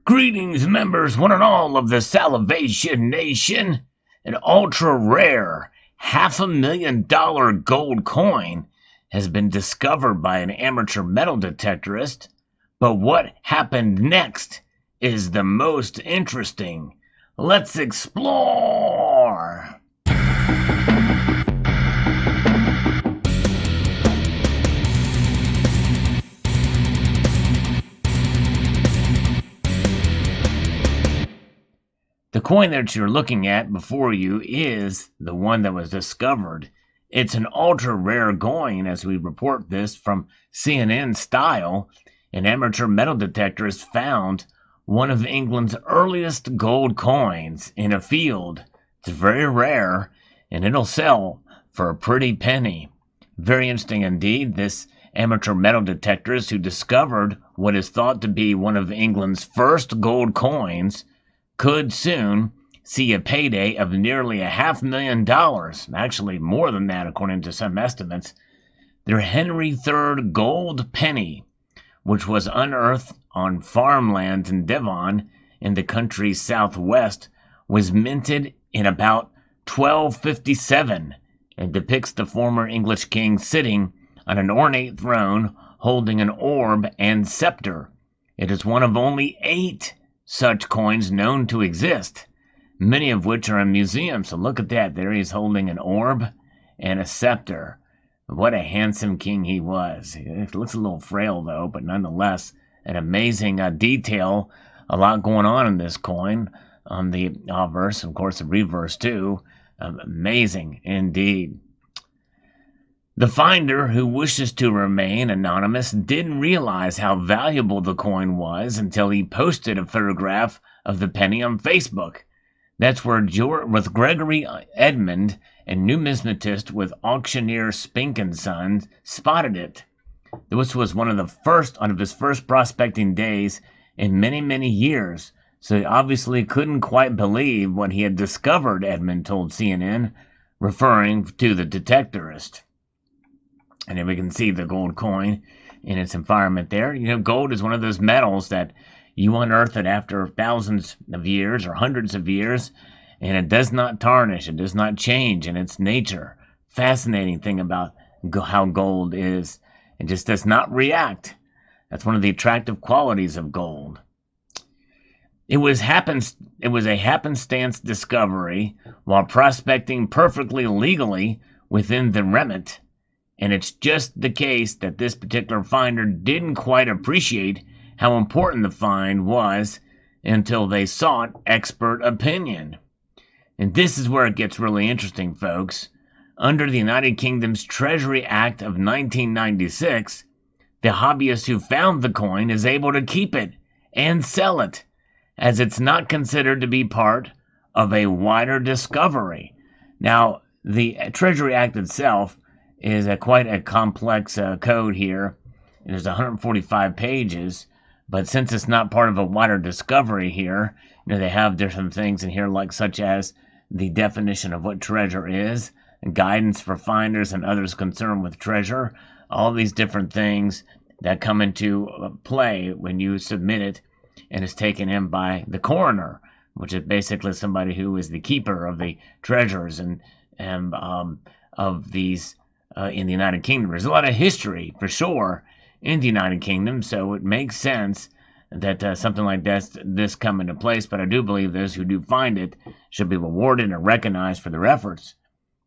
Greetings, members, one and all of the Salivation Nation. An ultra-rare $500,000 gold coin has been discovered by an amateur metal detectorist. But what happened next is the most interesting. Let's explore! The coin that you're looking at before you is the one that was discovered. It's an ultra-rare coin, as we report this from CNN Style. An amateur metal detectorist found one of England's earliest gold coins in a field. It's very rare, and it'll sell for a pretty penny. Very interesting indeed. This amateur metal detectorist who discovered what is thought to be one of England's first gold coins could soon see a payday of nearly $500,000, actually more than that according to some estimates. Their Henry III gold penny, which was unearthed on farmland in Devon in the country's southwest, was minted in about 1257 and depicts the former English king sitting on an ornate throne holding an orb and scepter. It is one of only 8 such coins known to exist, many of which are in museums. So look at that. There he's holding an orb and a scepter. What a handsome king he was. He looks a little frail, though, but nonetheless, an amazing detail. A lot going on in this coin, on the obverse, and of course the reverse, too. Amazing indeed. The finder, who wishes to remain anonymous, didn't realize how valuable the coin was until he posted a photograph of the penny on Facebook. That's where with Gregory Edmund, a numismatist with auctioneer Spink & Sons, spotted it. This was one of his first prospecting days in many, many years, so he obviously couldn't quite believe what he had discovered, Edmund told CNN, referring to the detectorist. And then we can see the gold coin in its environment there. You know, gold is one of those metals that you unearth it after thousands of years or hundreds of years, and it does not tarnish. It does not change in its nature. Fascinating thing about how gold is. It just does not react. That's one of the attractive qualities of gold. It was a happenstance discovery while prospecting perfectly legally within the remit. And it's just the case that this particular finder didn't quite appreciate how important the find was until they sought expert opinion. And this is where it gets really interesting, folks. Under the United Kingdom's Treasury Act of 1996, the hobbyist who found the coin is able to keep it and sell it, as it's not considered to be part of a wider discovery. Now, the Treasury Act itself is quite a complex code here. There's 145 pages, but since it's not part of a wider discovery here, they have different things in here, like such as the definition of what treasure is, and guidance for finders and others concerned with treasure, all these different things that come into play when you submit it and is taken in by the coroner, which is basically somebody who is the keeper of the treasures and of these in the United Kingdom. There's a lot of history, for sure, in the United Kingdom, so it makes sense that something like this come into place, but I do believe those who do find it should be rewarded and recognized for their efforts.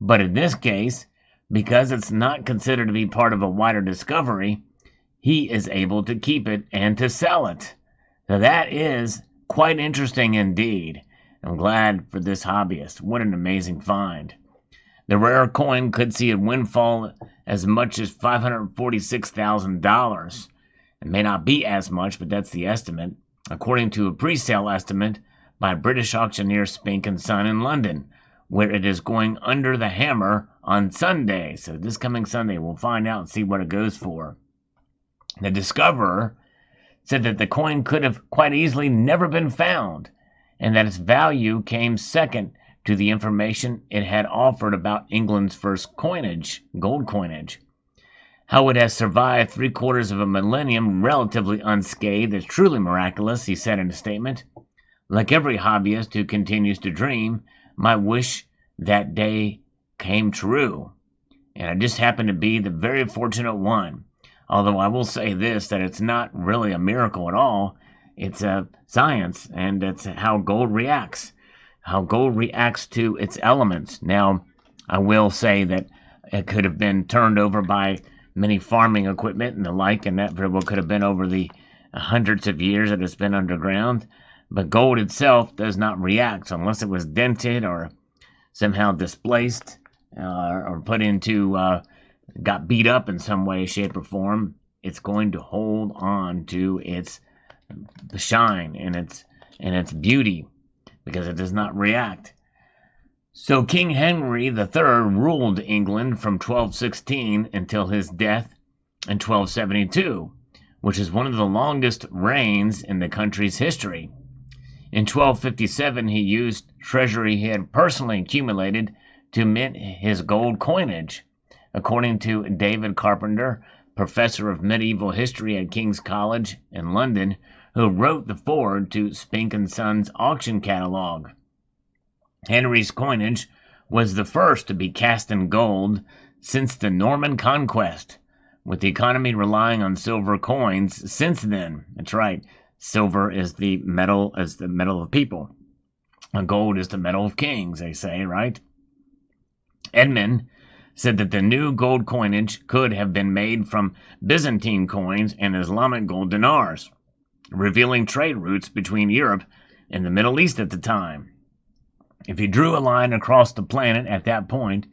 But in this case, because it's not considered to be part of a wider discovery, he is able to keep it and to sell it. So that is quite interesting indeed. I'm glad for this hobbyist. What an amazing find. The rare coin could see a windfall as much as $546,000. It may not be as much, but that's the estimate, according to a pre-sale estimate by British auctioneer Spink & Son in London, where it is going under the hammer on Sunday. So this coming Sunday, we'll find out and see what it goes for. The discoverer said that the coin could have quite easily never been found, and that its value came second to the information it had offered about England's first coinage, gold coinage. How it has survived 3/4 of a millennium relatively unscathed is truly miraculous, he said in a statement. Like every hobbyist who continues to dream, my wish that day came true. And I just happen to be the very fortunate one. Although I will say this, that it's not really a miracle at all. It's a science, and it's how gold reacts. How gold reacts to its elements. Now, I will say that it could have been turned over by many farming equipment and the like, and that very well could have been over the hundreds of years that it's been underground. But gold itself does not react, so unless it was dented or somehow displaced or put into, got beat up in some way, shape, or form, it's going to hold on to its shine and its beauty because it does not react. So King Henry III ruled England from 1216 until his death in 1272, which is one of the longest reigns in the country's history. In 1257, he used treasury he had personally accumulated to mint his gold coinage. According to David Carpenter, professor of medieval history at King's College in London, who wrote the foreword to Spink & Son's auction catalog. Henry's coinage was the first to be cast in gold since the Norman conquest, with the economy relying on silver coins since then. That's right. Silver is the metal of people. And gold is the metal of kings, they say, right? Edmund said that the new gold coinage could have been made from Byzantine coins and Islamic gold dinars, revealing trade routes between Europe and the Middle East at the time. If you drew a line across the planet at that point,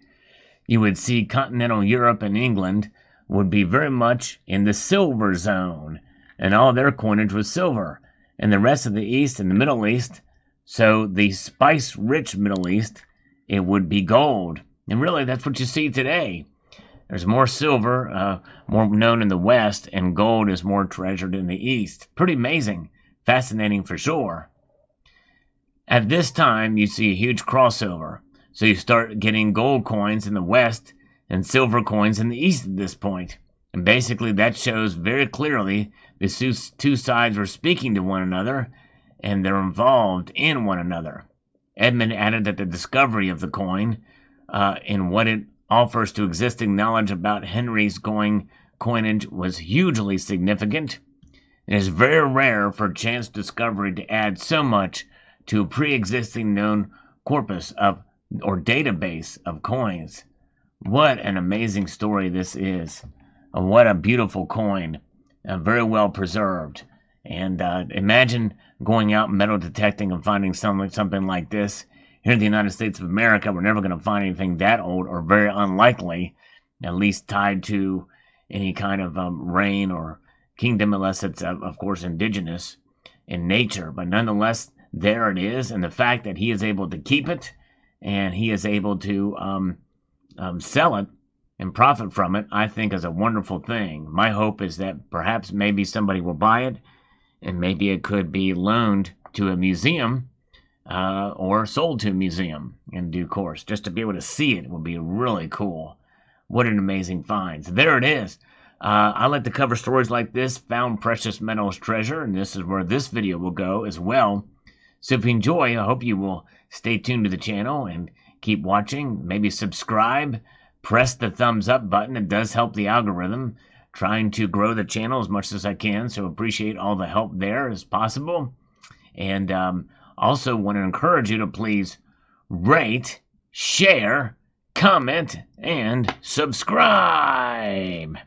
you would see continental Europe and England would be very much in the silver zone, and all their coinage was silver, and the rest of the East and the Middle East, so the spice-rich Middle East, it would be gold. And really, that's what you see today. There's more silver, more known in the West, and gold is more treasured in the East. Pretty amazing. Fascinating for sure. At this time, you see a huge crossover. So you start getting gold coins in the West and silver coins in the East at this point. And basically, that shows very clearly the two sides are speaking to one another, and they're involved in one another. Edmund added that the discovery of the coin and what it offers to existing knowledge about Henry's coinage was hugely significant. It is very rare for chance discovery to add so much to a pre-existing known corpus or database of coins. What an amazing story this is. What a beautiful coin. Very well preserved. And imagine going out metal detecting and finding something like this. Here in the United States of America, we're never going to find anything that old, or very unlikely, at least tied to any kind of reign or kingdom, unless it's, of course, indigenous in nature. But nonetheless, there it is. And the fact that he is able to keep it and he is able to sell it and profit from it, I think is a wonderful thing. My hope is that perhaps maybe somebody will buy it, and maybe it could be loaned to a museum or sold to a museum in due course. Just to be able to see it would be really cool. What an amazing find. So there it is. I like to cover stories like this, found precious metals treasure, and this is where this video will go as well. So if you enjoy, I hope you will stay tuned to the channel and keep watching. Maybe subscribe. Press the thumbs up button. It does help the algorithm. Trying to grow the channel as much as I can, so appreciate all the help there as possible. And also want to encourage you to please rate, share, comment, and subscribe.